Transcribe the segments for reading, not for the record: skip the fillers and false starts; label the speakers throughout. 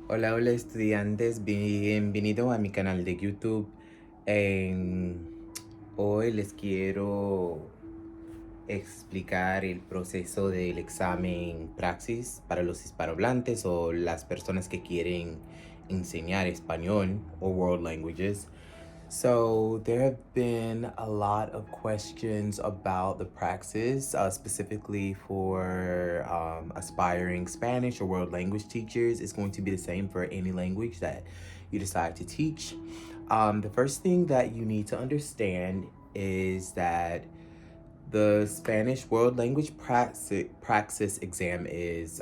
Speaker 1: Hola, hola estudiantes, bienvenidos a mi canal de YouTube. Hoy les quiero explicar el proceso del examen Praxis para los hispanohablantes o las personas que quieren enseñar español o world languages. So there have been a lot of questions about the Praxis, specifically for aspiring Spanish or world language teachers. It's going to be the same for any language that you decide to teach. The first thing that you need to understand is that the Spanish World Language Praxis exam is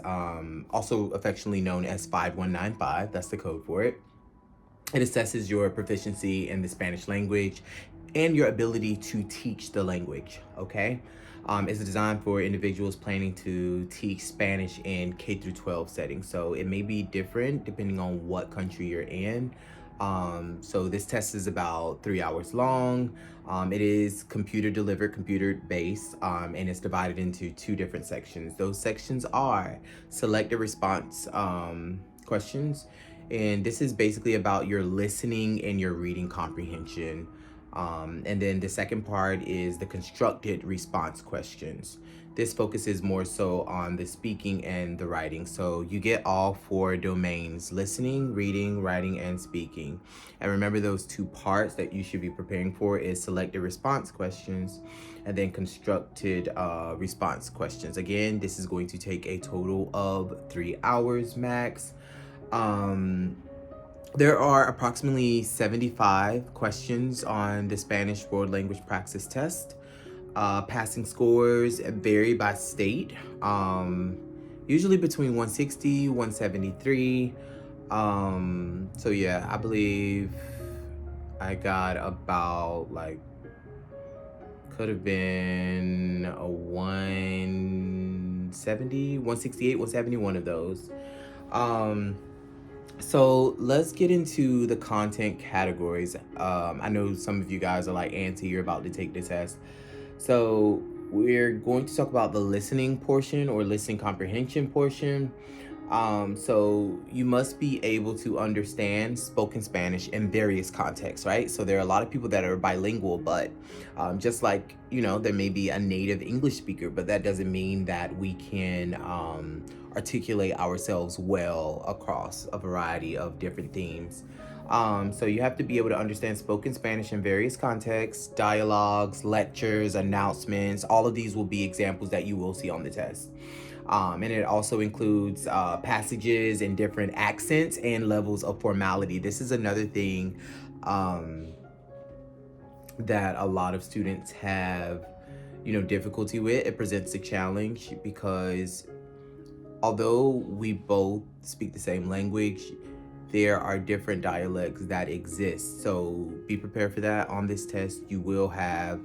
Speaker 1: also affectionately known as 5195. That's the code for it. It assesses your proficiency in the Spanish language and your ability to teach the language, okay? It's designed for individuals planning to teach Spanish in K through 12 settings. So it may be different depending on what country you're in. So this test is about 3 hours long. It is computer delivered, computer based, and it's divided into two different sections. Those sections are selected response questions, and this is basically about your listening and your reading comprehension. And then the second part is the constructed response questions. This focuses more so on the speaking and the writing. So you get all four domains: listening, reading, writing, and speaking. And remember, those two parts that you should be preparing for is selected response questions and then constructed response questions. Again, this is going to take a total of 3 hours max. There are approximately 75 questions on the Spanish World Language Praxis test. Passing scores vary by state, usually between 160, 173. So yeah, I believe I got about could have been a 170, 168, 170, one of those. So let's get into the content categories. I know some of you guys are like, Auntie, you're about to take the test. So we're going to talk about the listening portion or listening comprehension portion. So you must be able to understand spoken Spanish in various contexts, right? So there are a lot of people that are bilingual, but just like, there may be a native English speaker, but that doesn't mean that we can articulate ourselves well across a variety of different themes. So you have to be able to understand spoken Spanish in various contexts, dialogues, lectures, announcements. All of these will be examples that you will see on the test. And it also includes passages in different accents and levels of formality. This is another thing that a lot of students have, difficulty with. It presents a challenge because although we both speak the same language, there are different dialects that exist. So be prepared for that. On this test, you will have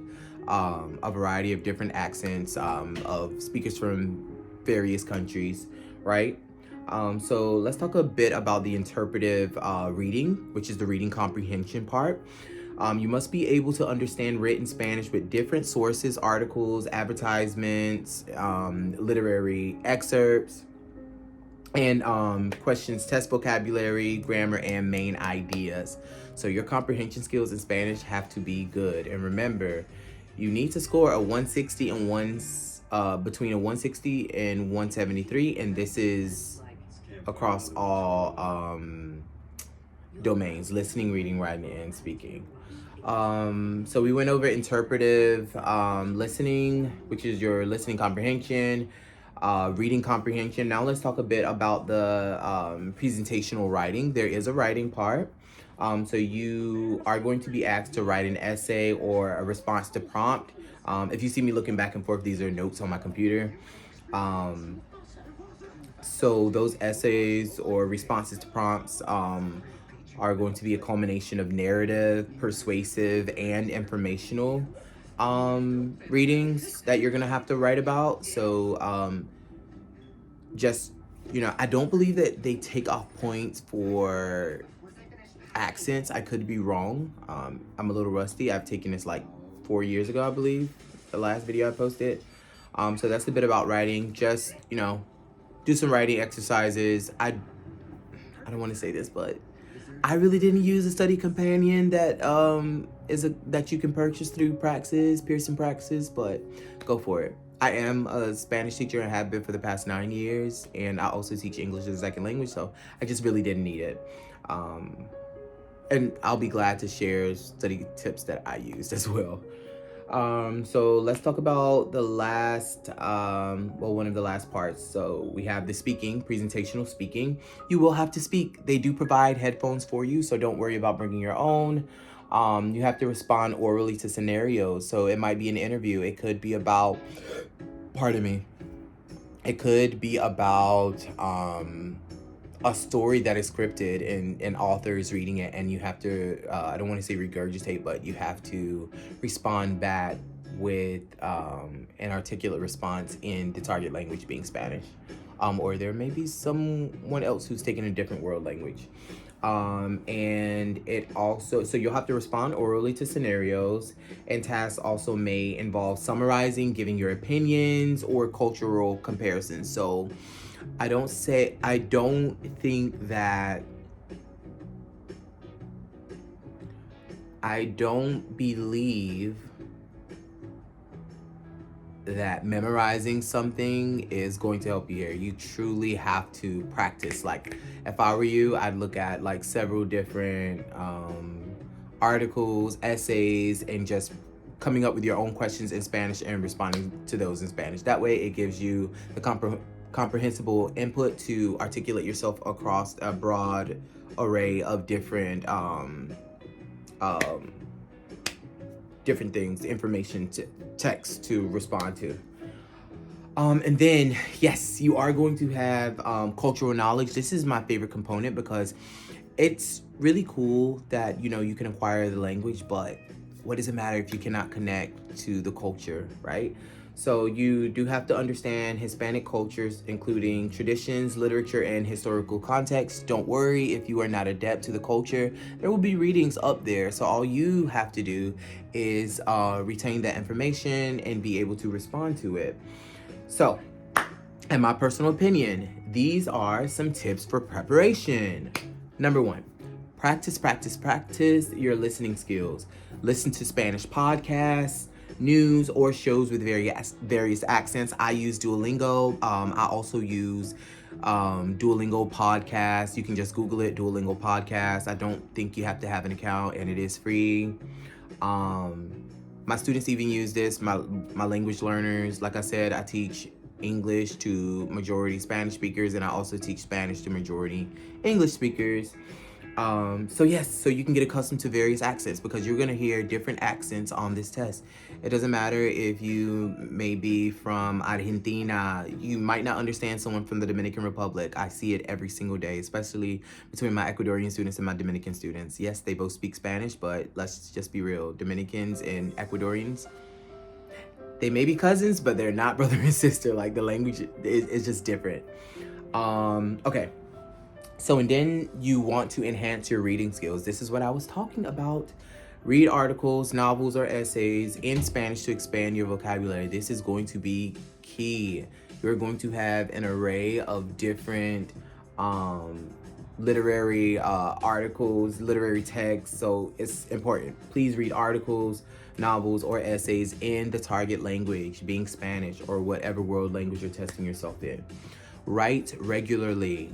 Speaker 1: a variety of different accents of speakers from various countries, right? So let's talk a bit about the interpretive reading, which is the reading comprehension part. You must be able to understand written Spanish with different sources, articles, advertisements, literary excerpts, and questions test vocabulary, grammar, and main ideas. So your comprehension skills in Spanish have to be good. And remember, you need to score a 160 and between a 160 and 173, and this is across all domains: listening, reading, writing, and speaking. So we went over interpretive listening, which is your listening comprehension, reading comprehension. Now let's talk a bit about the presentational writing. There is a writing part. So you are going to be asked to write an essay or a response to prompt. If you see me looking back and forth, these are notes on my computer. So those essays or responses to prompts are going to be a culmination of narrative, persuasive, and informational readings that you're gonna have to write about. So just, I don't believe that they take off points for accents. I could be wrong. I'm a little rusty. I've taken this like 4 years ago, I believe, the last video I posted. So that's a bit about writing. Just, do some writing exercises. I don't want to say this, but I really didn't use a study companion that that you can purchase through Praxis, Pearson Praxis, but go for it. I am a Spanish teacher and have been for the past 9 years, and I also teach English as a second language, so I just really didn't need it. And I'll be glad to share study tips that I used as well. So let's talk about the last, one of the last parts. So we have the speaking, presentational speaking. You will have to speak. They do provide headphones for you, so don't worry about bringing your own. You have to respond orally to scenarios. So it might be an interview. It could be about, it could be about, a story that is scripted and an author is reading it, and you have to, I don't want to say regurgitate, but you have to respond back with an articulate response in the target language being Spanish. Or there may be someone else who's taking a different world language. And it also, so you'll have to respond orally to scenarios, and tasks also may involve summarizing, giving your opinions, or cultural comparisons. So I don't believe that memorizing something is going to help you here. You truly have to practice. Like, if I were you, I'd look at like several different articles, essays, and just coming up with your own questions in Spanish and responding to those in Spanish. That way it gives you the comprehensible input to articulate yourself across a broad array of different different things, information, to text to respond to. And then, yes, you are going to have cultural knowledge. This is my favorite component because it's really cool that, you can acquire the language, but what does it matter if you cannot connect to the culture, right? So you do have to understand Hispanic cultures, including traditions, literature, and historical context. Don't worry if you are not adept to the culture. There will be readings up there. So all you have to do is retain that information and be able to respond to it. So, in my personal opinion, these are some tips for preparation. Number 1, practice your listening skills. Listen to Spanish podcasts, news, or shows with various accents. I use Duolingo. I also use Duolingo podcast. You can just Google it, Duolingo podcast. I don't think you have to have an account, and it is free. My students even use this, my language learners. Like I said, I teach English to majority Spanish speakers, and I also teach Spanish to majority English speakers. So you can get accustomed to various accents, because you're going to hear different accents on this test. It doesn't matter if you may be from Argentina. You might not understand someone from the Dominican Republic. I see it every single day, especially between my Ecuadorian students and my Dominican students. Yes, they both speak Spanish, but let's just be real. Dominicans and Ecuadorians, they may be cousins, but they're not brother and sister. Like, the language is just different. Okay. So, and then you want to enhance your reading skills. This is what I was talking about. Read articles, novels, or essays in Spanish to expand your vocabulary. This is going to be key. You're going to have an array of different literary articles, literary texts. So it's important. Please read articles, novels, or essays in the target language, being Spanish or whatever world language you're testing yourself in. Write regularly.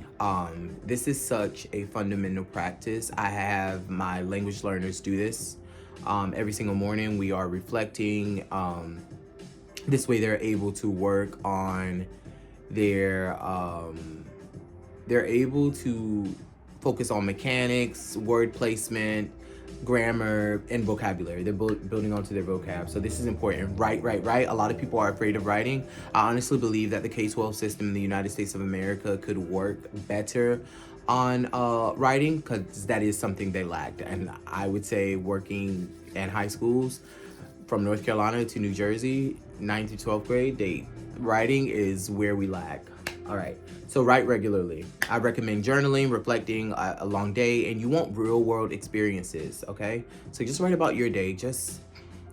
Speaker 1: This is such a fundamental practice. I have my language learners do this every single morning. We are reflecting. This way they're able to work on they're able to focus on mechanics, word placement, grammar, and vocabulary. They're building onto their vocab. So this is important. Write. A lot of people are afraid of writing. I honestly believe that the K-12 system in the United States of America could work better on writing, because that is something they lacked. And I would say, working in high schools from North Carolina to New Jersey, 9th through 12th grade, writing is where we lack. All right, so write regularly. I recommend journaling, reflecting a long day, and you want real world experiences, okay? So just write about your day.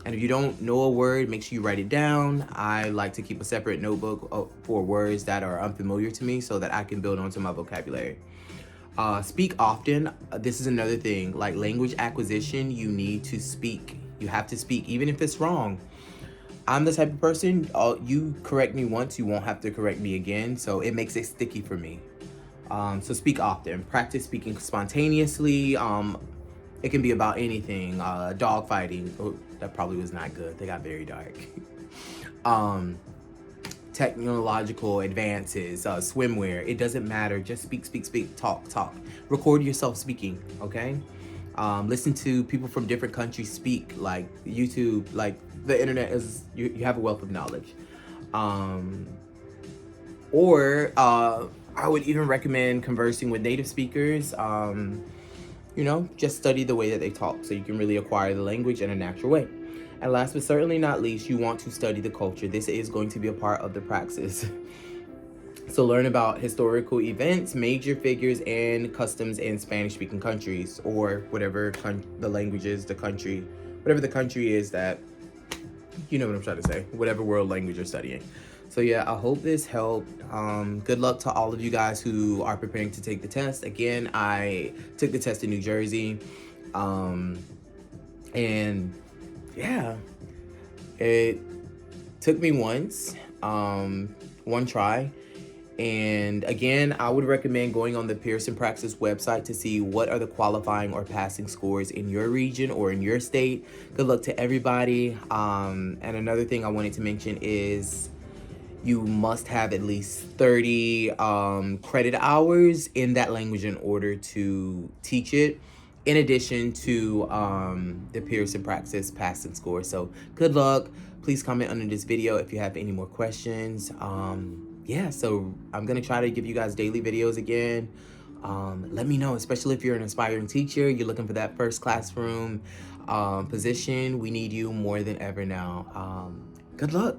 Speaker 1: And if you don't know a word, make sure you write it down. I like to keep a separate notebook for words that are unfamiliar to me, so that I can build onto my vocabulary. Speak often. This is another thing. Like language acquisition, you need to speak. You have to speak, even if it's wrong. I'm the type of person, you correct me once, you won't have to correct me again. So it makes it sticky for me. So speak often. Practice speaking spontaneously. It can be about anything. Dog fighting. Oh, that probably was not good. They got very dark. Technological advances, swimwear. It doesn't matter. Just speak, speak, speak. Talk, talk. Record yourself speaking. Okay. Listen to people from different countries speak. Like YouTube, like the internet is. You have a wealth of knowledge. Or I would even recommend conversing with native speakers. Just study the way that they talk so you can really acquire the language in a natural way. And last but certainly not least, you want to study the culture. This is going to be a part of the praxis. So learn about historical events, major figures, and customs in Spanish-speaking countries, or whatever the language is, the country, whatever the country is that, you know what I'm trying to say, whatever world language you're studying. So yeah, I hope this helped. Good luck to all of you guys who are preparing to take the test. Again, I took the test in New Jersey. And yeah, it took me once, one try. And again, I would recommend going on the Pearson Praxis website to see what are the qualifying or passing scores in your region or in your state. Good luck to everybody. And another thing I wanted to mention is you must have at least 30 credit hours in that language in order to teach it, in addition to the Pearson Praxis passing score. So good luck. Please comment under this video if you have any more questions. Yeah, so I'm gonna try to give you guys daily videos again. Let me know, especially if you're an aspiring teacher, you're looking for that first classroom position. We need you more than ever now. Good luck.